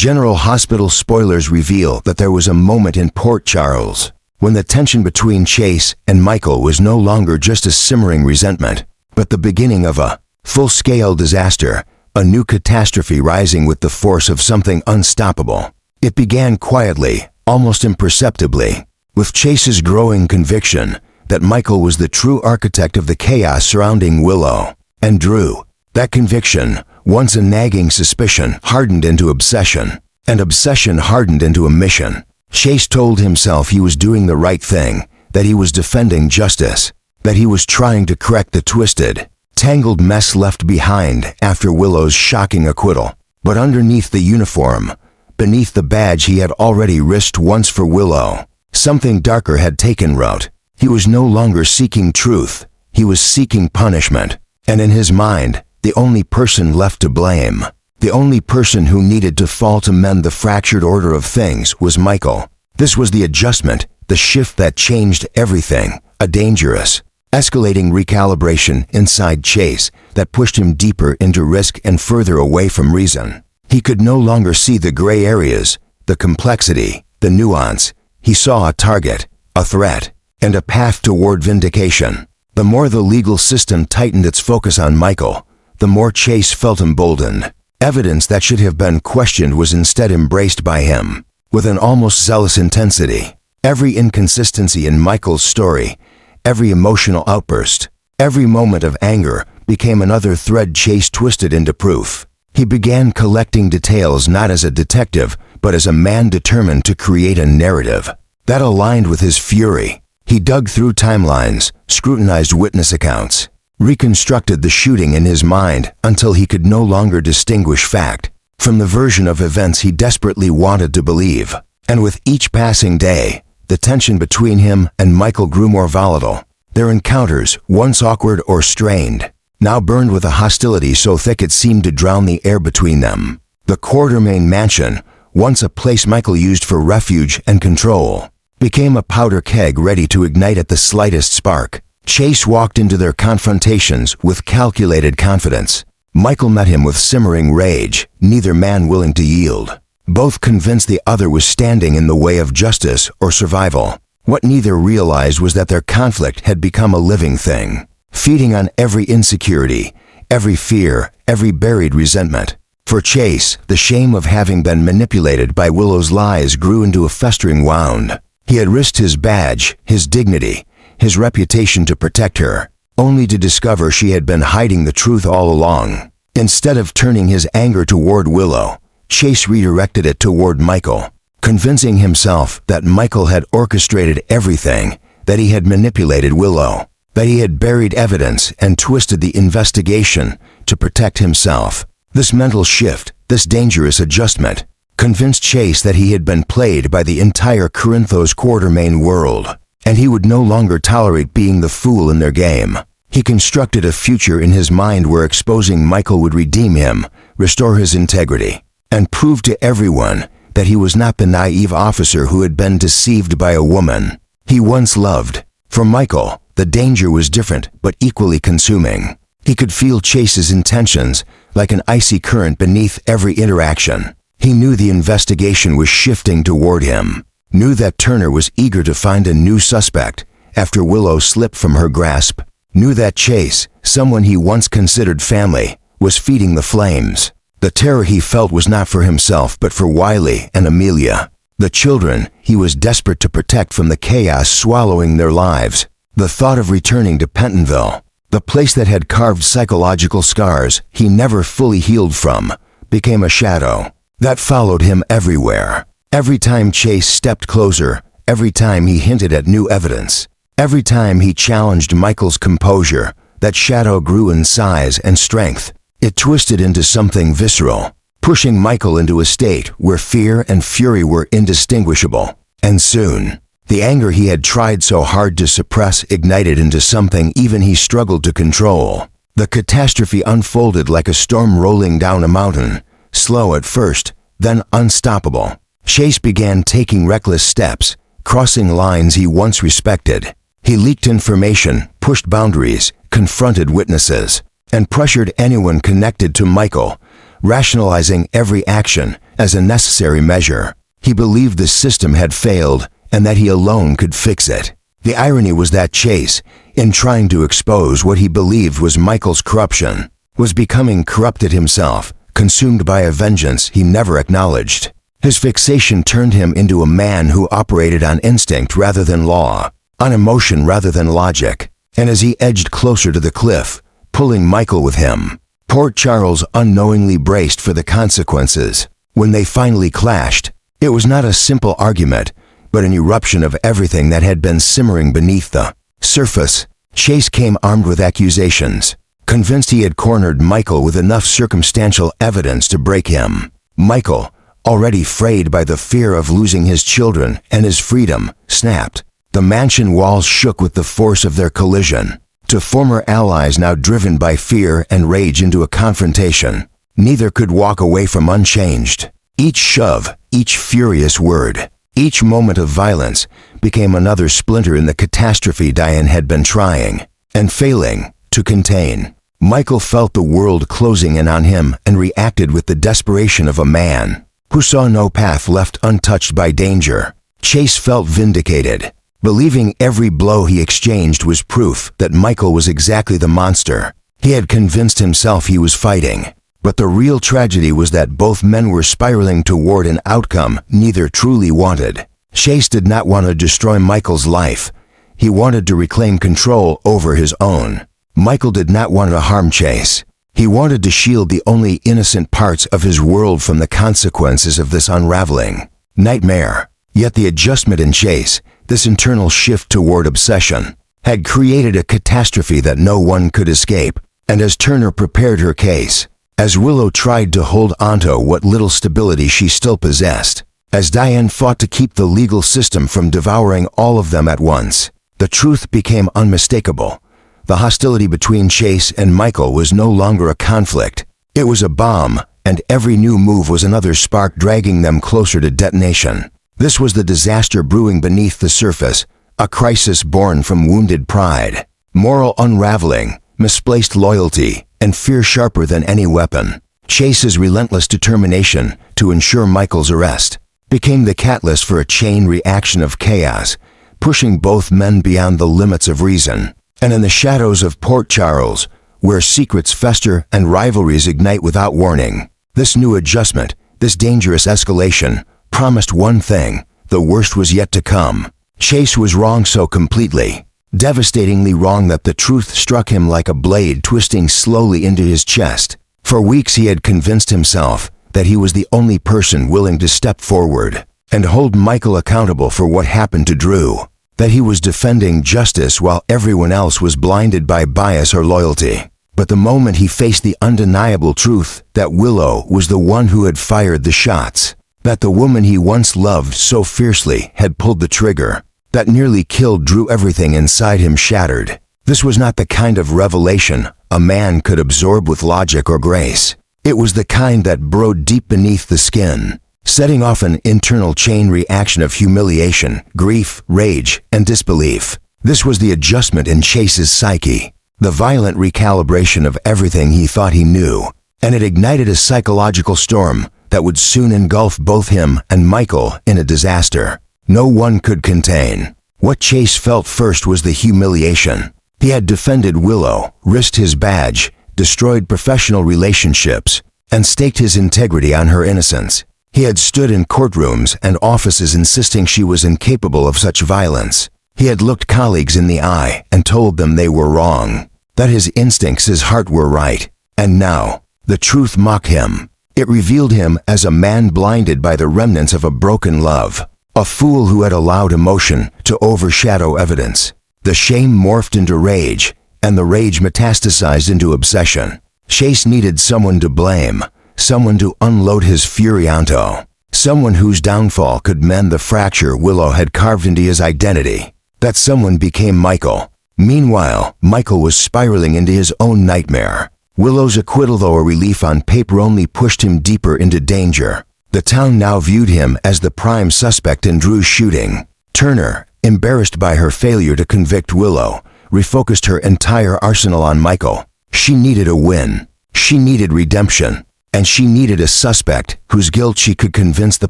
General Hospital spoilers reveal that there was a moment in Port Charles when the tension between Chase and Michael was no longer just a simmering resentment, but the beginning of a full-scale disaster, a new catastrophe rising with the force of something unstoppable. It began quietly, almost imperceptibly, with Chase's growing conviction that Michael was the true architect of the chaos surrounding Willow. And Drew, that conviction, once a nagging suspicion, hardened into obsession, and obsession hardened into a mission. Chase told himself he was doing the right thing, that he was defending justice, that he was trying to correct the twisted, tangled mess left behind after Willow's shocking acquittal. But underneath the uniform, beneath the badge he had already risked once for Willow, something darker had taken root. He was no longer seeking truth, he was seeking punishment. And in his mind, the only person left to blame, the only person who needed to fall to mend the fractured order of things was Michael. This was the adjustment, the shift that changed everything, a dangerous, escalating recalibration inside Chase that pushed him deeper into risk and further away from reason. He could no longer see the gray areas, the complexity, the nuance. He saw a target, a threat, and a path toward vindication. The more the legal system tightened its focus on Michael, the more Chase felt emboldened. Evidence that should have been questioned was instead embraced by him, with an almost zealous intensity. Every inconsistency in Michael's story, every emotional outburst, every moment of anger became another thread Chase twisted into proof. He began collecting details not as a detective, but as a man determined to create a narrative that aligned with his fury. He dug through timelines, scrutinized witness accounts, reconstructed the shooting in his mind until he could no longer distinguish fact from the version of events he desperately wanted to believe. And with each passing day, the tension between him and Michael grew more volatile. Their encounters, once awkward or strained, now burned with a hostility so thick it seemed to drown the air between them. The Quartermain mansion, once a place Michael used for refuge and control, became a powder keg ready to ignite at the slightest spark. Chase walked into their confrontations with calculated confidence. Michael met him with simmering rage, neither man willing to yield, both convinced the other was standing in the way of justice or survival. What neither realized was that their conflict had become a living thing, feeding on every insecurity, every fear, every buried resentment. For Chase, the shame of having been manipulated by Willow's lies grew into a festering wound. He had risked his badge, his dignity, his reputation to protect her, only to discover she had been hiding the truth all along. Instead of turning his anger toward Willow, Chase redirected it toward Michael, convincing himself that Michael had orchestrated everything, that he had manipulated Willow, that he had buried evidence and twisted the investigation to protect himself. This mental shift, this dangerous adjustment, convinced Chase that he had been played by the entire Corinthos Quartermain world, and he would no longer tolerate being the fool in their game. He constructed a future in his mind where exposing Michael would redeem him, restore his integrity, and prove to everyone that he was not the naive officer who had been deceived by a woman he once loved. For Michael, the danger was different but equally consuming. He could feel Chase's intentions like an icy current beneath every interaction. He knew the investigation was shifting toward him, knew that Turner was eager to find a new suspect after Willow slipped from her grasp, knew that Chase, someone he once considered family, was feeding the flames. The terror he felt was not for himself but for Wiley and Amelia, the children he was desperate to protect from the chaos swallowing their lives. The thought of returning to Pentonville, the place that had carved psychological scars he never fully healed from, became a shadow that followed him everywhere. Every time Chase stepped closer, every time he hinted at new evidence, every time he challenged Michael's composure, that shadow grew in size and strength. It twisted into something visceral, pushing Michael into a state where fear and fury were indistinguishable. And soon, the anger he had tried so hard to suppress ignited into something even he struggled to control. The catastrophe unfolded like a storm rolling down a mountain, slow at first, then unstoppable. Chase began taking reckless steps, crossing lines he once respected. He leaked information, pushed boundaries, confronted witnesses, and pressured anyone connected to Michael, rationalizing every action as a necessary measure. He believed the system had failed and that he alone could fix it. The irony was that Chase, in trying to expose what he believed was Michael's corruption, was becoming corrupted himself, consumed by a vengeance he never acknowledged. His fixation turned him into a man who operated on instinct rather than law, on emotion rather than logic. And as he edged closer to the cliff, pulling Michael with him, Port Charles unknowingly braced for the consequences. When they finally clashed, it was not a simple argument, but an eruption of everything that had been simmering beneath the surface. Chase came armed with accusations, convinced he had cornered Michael with enough circumstantial evidence to break him. Michael, already frayed by the fear of losing his children and his freedom, snapped. The mansion walls shook with the force of their collision. To former allies now driven by fear and rage into a confrontation, neither could walk away from unchanged. Each shove, each furious word, each moment of violence became another splinter in the catastrophe Diane had been trying, and failing, to contain. Michael felt the world closing in on him and reacted with the desperation of a man who saw no path left untouched by danger. Chase felt vindicated, believing every blow he exchanged was proof that Michael was exactly the monster he had convinced himself he was fighting. But the real tragedy was that both men were spiraling toward an outcome neither truly wanted. Chase did not want to destroy Michael's life. He wanted to reclaim control over his own. Michael did not want to harm Chase. He wanted to shield the only innocent parts of his world from the consequences of this unraveling nightmare. Yet the adjustment in Chase, this internal shift toward obsession, had created a catastrophe that no one could escape. And as Turner prepared her case, as Willow tried to hold onto what little stability she still possessed, as Diane fought to keep the legal system from devouring all of them at once, the truth became unmistakable. The hostility between Chase and Michael was no longer a conflict. It was a bomb, and every new move was another spark dragging them closer to detonation. This was the disaster brewing beneath the surface, a crisis born from wounded pride, moral unraveling, misplaced loyalty, and fear sharper than any weapon. Chase's relentless determination to ensure Michael's arrest became the catalyst for a chain reaction of chaos, pushing both men beyond the limits of reason. And in the shadows of Port Charles, where secrets fester and rivalries ignite without warning, this new adjustment, this dangerous escalation, promised one thing: the worst was yet to come. Chase was wrong so completely, devastatingly wrong that the truth struck him like a blade twisting slowly into his chest. For weeks he had convinced himself that he was the only person willing to step forward and hold Michael accountable for what happened to Drew, that he was defending justice while everyone else was blinded by bias or loyalty. But the moment he faced the undeniable truth that Willow was the one who had fired the shots, that the woman he once loved so fiercely had pulled the trigger that nearly killed Drew, everything inside him shattered. This was not the kind of revelation a man could absorb with logic or grace. It was the kind that burrowed deep beneath the skin, setting off an internal chain reaction of humiliation, grief, rage, and disbelief. This was the adjustment in Chase's psyche, the violent recalibration of everything he thought he knew, and it ignited a psychological storm that would soon engulf both him and Michael in a disaster no one could contain. What Chase felt first was the humiliation. He had defended Willow, risked his badge, destroyed professional relationships, and staked his integrity on her innocence. He had stood in courtrooms and offices insisting she was incapable of such violence. He had looked colleagues in the eye and told them they were wrong, that his instincts, his heart were right. And now, the truth mocked him. It revealed him as a man blinded by the remnants of a broken love, a fool who had allowed emotion to overshadow evidence. The shame morphed into rage, and the rage metastasized into obsession. Chase needed someone to blame, someone to unload his fury onto, someone whose downfall could mend the fracture Willow had carved into his identity. That someone became Michael. Meanwhile, Michael was spiraling into his own nightmare. Willow's acquittal, though a relief on paper, only pushed him deeper into danger. The town now viewed him as the prime suspect in Drew's shooting. Turner, embarrassed by her failure to convict Willow, refocused her entire arsenal on Michael. She needed a win. She needed redemption. and she needed a suspect whose guilt she could convince the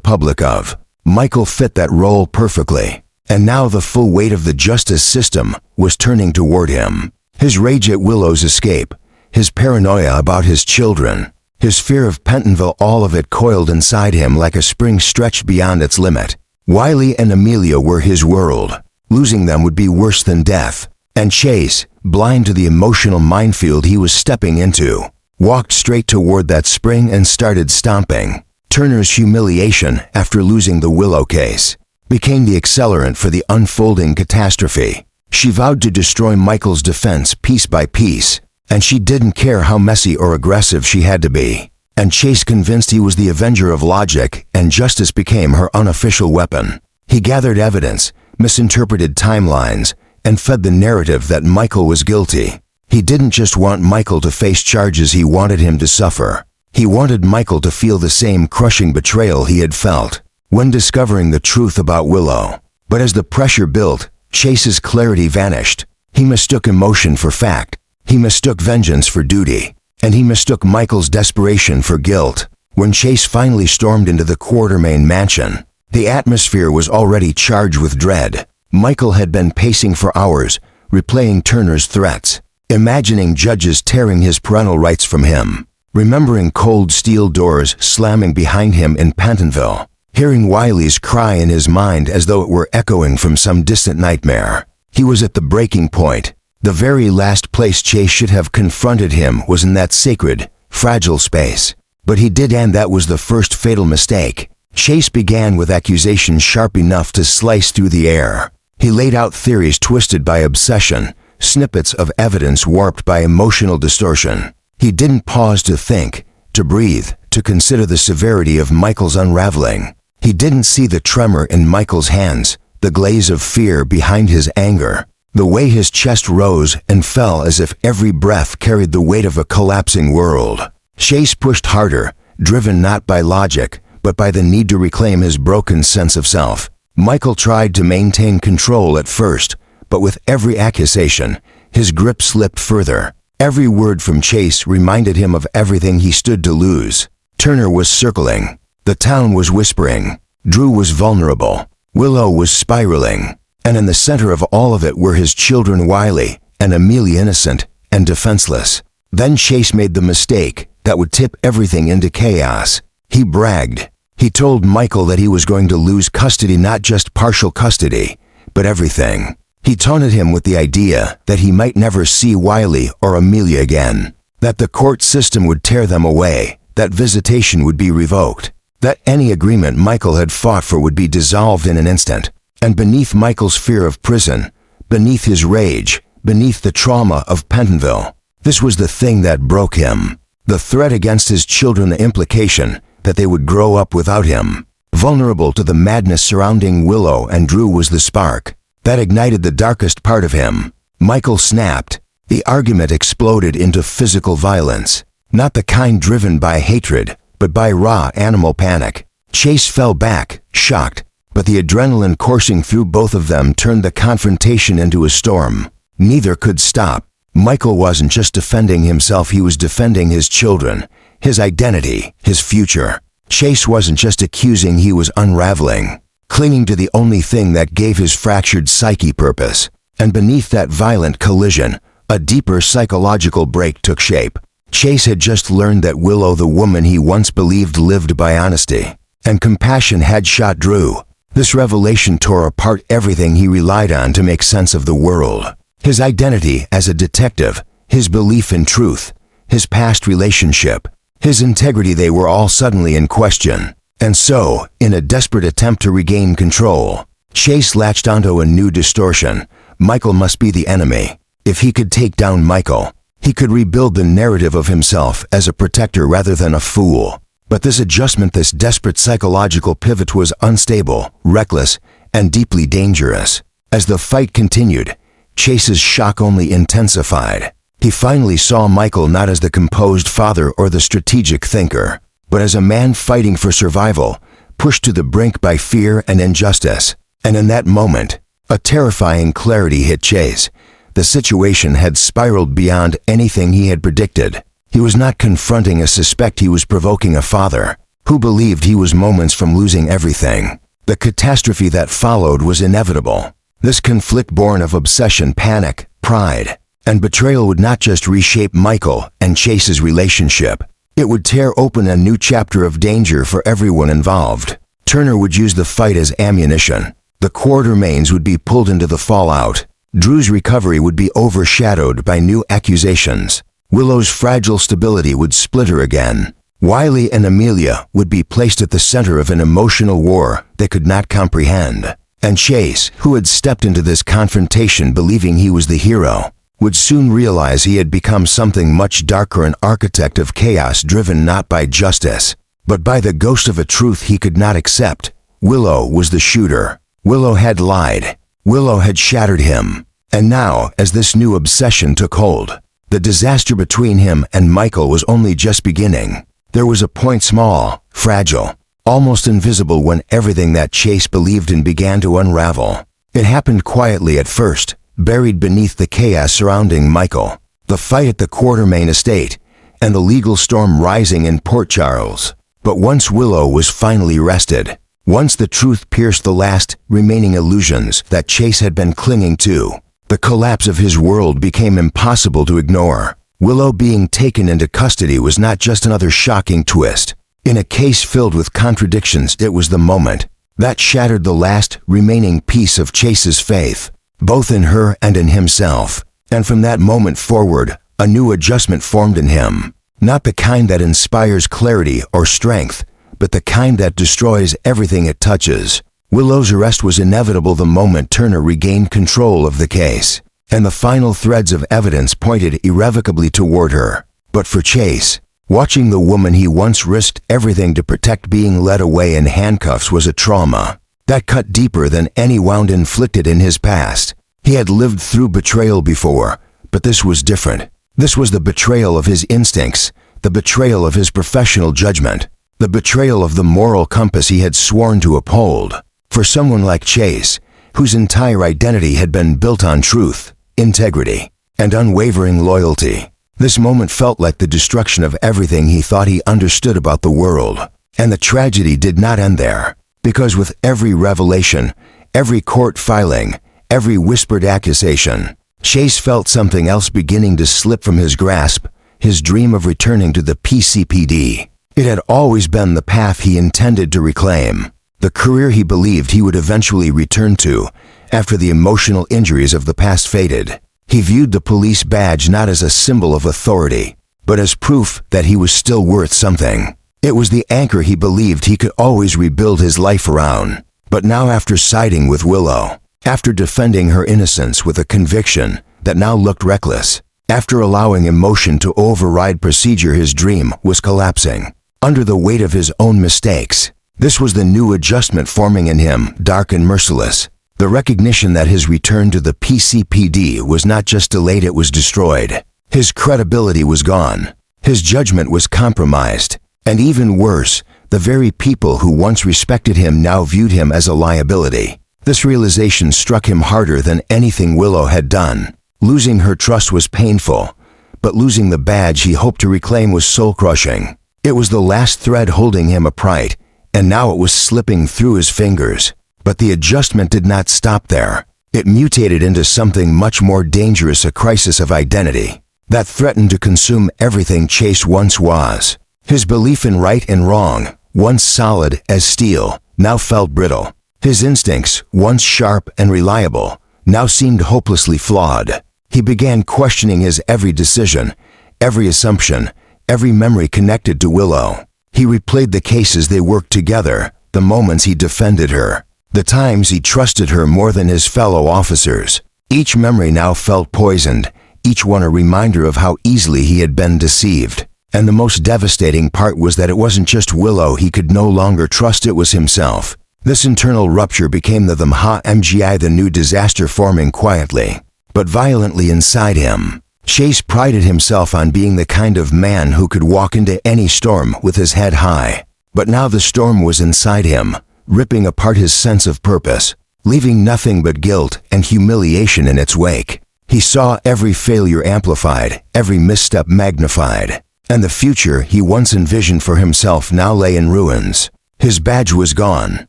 public of. Michael fit that role perfectly, and now the full weight of the justice system was turning toward him. His rage at Willow's escape, his paranoia about his children, his fear of Pentonville, all of it coiled inside him like a spring stretched beyond its limit. Wiley and Amelia were his world. Losing them would be worse than death. And Chase, blind to the emotional minefield he was stepping into, walked straight toward that spring and started stomping. Turner's humiliation after losing the Willow case became the accelerant for the unfolding catastrophe. She vowed to destroy Michael's defense piece by piece, and she didn't care how messy or aggressive she had to be. And Chase, convinced he was the avenger of logic, and justice became her unofficial weapon. He gathered evidence, misinterpreted timelines, and fed the narrative that Michael was guilty. He didn't just want Michael to face charges, he wanted him to suffer. He wanted Michael to feel the same crushing betrayal he had felt when discovering the truth about Willow. But as the pressure built, Chase's clarity vanished. He mistook emotion for fact. He mistook vengeance for duty. And he mistook Michael's desperation for guilt. When Chase finally stormed into the Quartermain mansion, the atmosphere was already charged with dread. Michael had been pacing for hours, replaying Turner's threats, imagining judges tearing his parental rights from him, remembering cold steel doors slamming behind him in Pentonville, hearing Wiley's cry in his mind as though it were echoing from some distant nightmare. He was at the breaking point. The very last place Chase should have confronted him was in that sacred, fragile space. But he did, and that was the first fatal mistake. Chase began with accusations sharp enough to slice through the air. He laid out theories twisted by obsession, snippets of evidence warped by emotional distortion. He didn't pause to think, to breathe, to consider the severity of Michael's unraveling. He didn't see the tremor in Michael's hands, the glaze of fear behind his anger, the way his chest rose and fell as if every breath carried the weight of a collapsing world. Chase pushed harder, driven not by logic, but by the need to reclaim his broken sense of self. Michael tried to maintain control at first, but with every accusation, his grip slipped further. Every word from Chase reminded him of everything he stood to lose. Turner was circling. The town was whispering. Drew was vulnerable. Willow was spiraling. And in the center of all of it were his children, Wiley and Amelia, innocent and defenseless. Then Chase made the mistake that would tip everything into chaos. He bragged. He told Michael that he was going to lose custody, not just partial custody, but everything. He taunted him with the idea that he might never see Wiley or Amelia again, that the court system would tear them away, that visitation would be revoked, that any agreement Michael had fought for would be dissolved in an instant. And beneath Michael's fear of prison, beneath his rage, beneath the trauma of Pentonville, this was the thing that broke him. The threat against his children, the implication that they would grow up without him. Vulnerable to the madness surrounding Willow and Drew was the spark that ignited the darkest part of him. Michael snapped. The argument exploded into physical violence, not the kind driven by hatred, but by raw animal panic. Chase fell back, shocked, but the adrenaline coursing through both of them turned the confrontation into a storm. Neither could stop. Michael wasn't just defending himself, he was defending his children, his identity, his future. Chase wasn't just accusing, he was unraveling, clinging to the only thing that gave his fractured psyche purpose. And beneath that violent collision, a deeper psychological break took shape. Chase had just learned that Willow, the woman he once believed lived by honesty and compassion, had shot Drew. This revelation tore apart everything he relied on to make sense of the world. His identity as a detective, his belief in truth, his past relationship, his integrity, they were all suddenly in question. And so, in a desperate attempt to regain control, Chase latched onto a new distortion. Michael must be the enemy. If he could take down Michael, he could rebuild the narrative of himself as a protector rather than a fool. But this adjustment, this desperate psychological pivot, was unstable, reckless, and deeply dangerous. As the fight continued, Chase's shock only intensified. He finally saw Michael not as the composed father or the strategic thinker, but as a man fighting for survival, pushed to the brink by fear and injustice. And in that moment, a terrifying clarity hit Chase. The situation had spiraled beyond anything he had predicted. He was not confronting a suspect, he was provoking a father who believed he was moments from losing everything. The catastrophe that followed was inevitable. This conflict born of obsession, panic, pride, and betrayal would not just reshape Michael and Chase's relationship. It would tear open a new chapter of danger for everyone involved. Turner would use the fight as ammunition. The Quartermaines would be pulled into the fallout. Drew's recovery would be overshadowed by new accusations. Willow's fragile stability would splinter again. Wiley and Amelia would be placed at the center of an emotional war they could not comprehend. And Chase, who had stepped into this confrontation believing he was the hero, would soon realize he had become something much darker, an architect of chaos driven not by justice, but by the ghost of a truth he could not accept. Willow was the shooter. Willow had lied. Willow had shattered him. And now, as this new obsession took hold, the disaster between him and Michael was only just beginning. There was a point, small, fragile, almost invisible, when everything that Chase believed in began to unravel. It happened quietly at first, buried beneath the chaos surrounding Michael, the fight at the Quartermaine estate, and the legal storm rising in Port Charles. But once Willow was finally rested, once the truth pierced the last remaining illusions that Chase had been clinging to, the collapse of his world became impossible to ignore. Willow being taken into custody was not just another shocking twist. In a case filled with contradictions, it was the moment that shattered the last remaining piece of Chase's faith, both in her and in himself. And from that moment forward, a new adjustment formed in him. Not the kind that inspires clarity or strength, but the kind that destroys everything it touches. Willow's arrest was inevitable the moment Turner regained control of the case, and the final threads of evidence pointed irrevocably toward her. But for Chase, watching the woman he once risked everything to protect being led away in handcuffs was a trauma that cut deeper than any wound inflicted in his past. He had lived through betrayal before, but this was different. This was the betrayal of his instincts, the betrayal of his professional judgment, the betrayal of the moral compass he had sworn to uphold. For someone like Chase, whose entire identity had been built on truth, integrity, and unwavering loyalty, this moment felt like the destruction of everything he thought he understood about the world. And the tragedy did not end there, because with every revelation, every court filing, every whispered accusation, Chase felt something else beginning to slip from his grasp, his dream of returning to the PCPD. It had always been the path he intended to reclaim, the career he believed he would eventually return to after the emotional injuries of the past faded. He viewed the police badge not as a symbol of authority, but as proof that he was still worth something. It was the anchor he believed he could always rebuild his life around. But now, after siding with Willow, after defending her innocence with a conviction that now looked reckless, after allowing emotion to override procedure, his dream was collapsing under the weight of his own mistakes. This was the new adjustment forming in him, dark and merciless. The recognition that his return to the PCPD was not just delayed, it was destroyed. His credibility was gone. His judgment was compromised. And even worse, the very people who once respected him now viewed him as a liability. This realization struck him harder than anything Willow had done. Losing her trust was painful, but losing the badge he hoped to reclaim was soul-crushing. It was the last thread holding him upright, and now it was slipping through his fingers. But the adjustment did not stop there. It mutated into something much more dangerous, a crisis of identity that threatened to consume everything Chase once was. His belief in right and wrong, once solid as steel, now felt brittle. His instincts, once sharp and reliable, now seemed hopelessly flawed. He began questioning his every decision, every assumption, every memory connected to Willow. He replayed the cases they worked together, the moments he defended her, the times he trusted her more than his fellow officers. Each memory now felt poisoned, each one a reminder of how easily he had been deceived. And the most devastating part was that it wasn't just Willow he could no longer trust, it was himself. This internal rupture became the MGI, the new disaster forming quietly, but violently inside him. Chase prided himself on being the kind of man who could walk into any storm with his head high. But now the storm was inside him, ripping apart his sense of purpose, leaving nothing but guilt and humiliation in its wake. He saw every failure amplified, every misstep magnified. and the future he once envisioned for himself now lay in ruins. His badge was gone,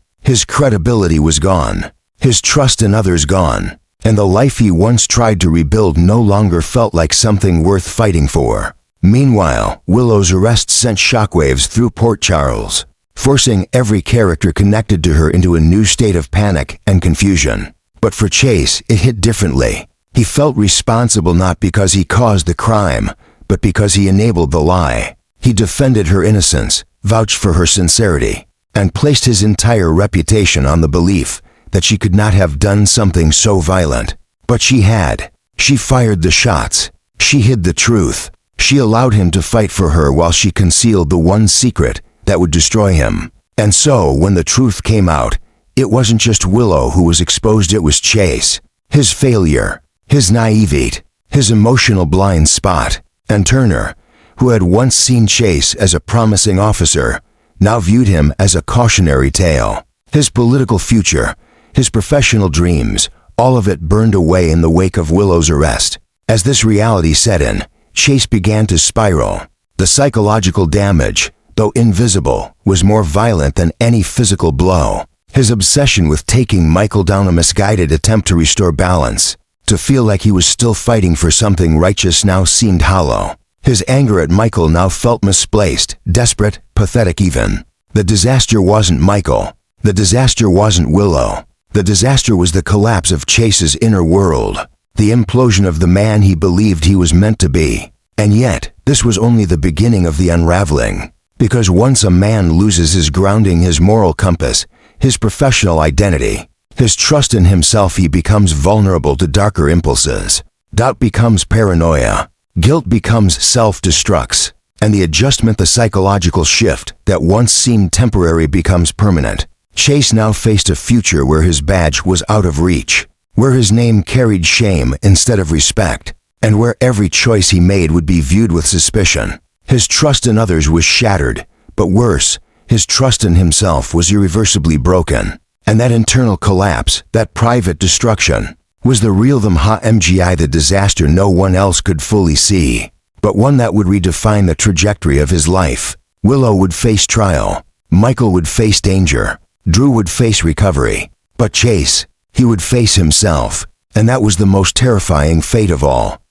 his credibility was gone, his trust in others gone, and the life he once tried to rebuild no longer felt like something worth fighting for. Meanwhile, Willow's arrest sent shockwaves through Port Charles, forcing every character connected to her into a new state of panic and confusion. But for Chase, it hit differently. He felt responsible not because he caused the crime, but because he enabled the lie. He defended her innocence, vouched for her sincerity, and placed his entire reputation on the belief that she could not have done something so violent. But she had. She fired the shots. She hid the truth. She allowed him to fight for her while she concealed the one secret that would destroy him. And so, when the truth came out, it wasn't just Willow who was exposed, it was Chase. His failure, his naivete, his emotional blind spot. And Turner, who had once seen Chase as a promising officer, now viewed him as a cautionary tale. His political future, his professional dreams, all of it burned away in the wake of Willow's arrest. As this reality set in, Chase began to spiral. The psychological damage, though invisible, was more violent than any physical blow. His obsession with taking Michael down, a misguided attempt to restore balance, to feel like he was still fighting for something righteous, now seemed hollow. His anger at Michael now felt misplaced, desperate, pathetic even. The disaster wasn't Michael. The disaster wasn't Willow. The disaster was the collapse of Chase's inner world, the implosion of the man he believed he was meant to be. And yet, this was only the beginning of the unraveling. Because once a man loses his grounding, his moral compass, his professional identity, his trust in himself, he becomes vulnerable to darker impulses. Doubt becomes paranoia. Guilt becomes self-destructs. And the adjustment, the psychological shift that once seemed temporary, becomes permanent. Chase now faced a future where his badge was out of reach, where his name carried shame instead of respect, and where every choice he made would be viewed with suspicion. His trust in others was shattered, but worse, his trust in himself was irreversibly broken. And that internal collapse, that private destruction, was the real the disaster no one else could fully see, but one that would redefine the trajectory of his life. Willow would face trial. Michael would face danger. Drew would face recovery. But Chase, he would face himself. And that was the most terrifying fate of all.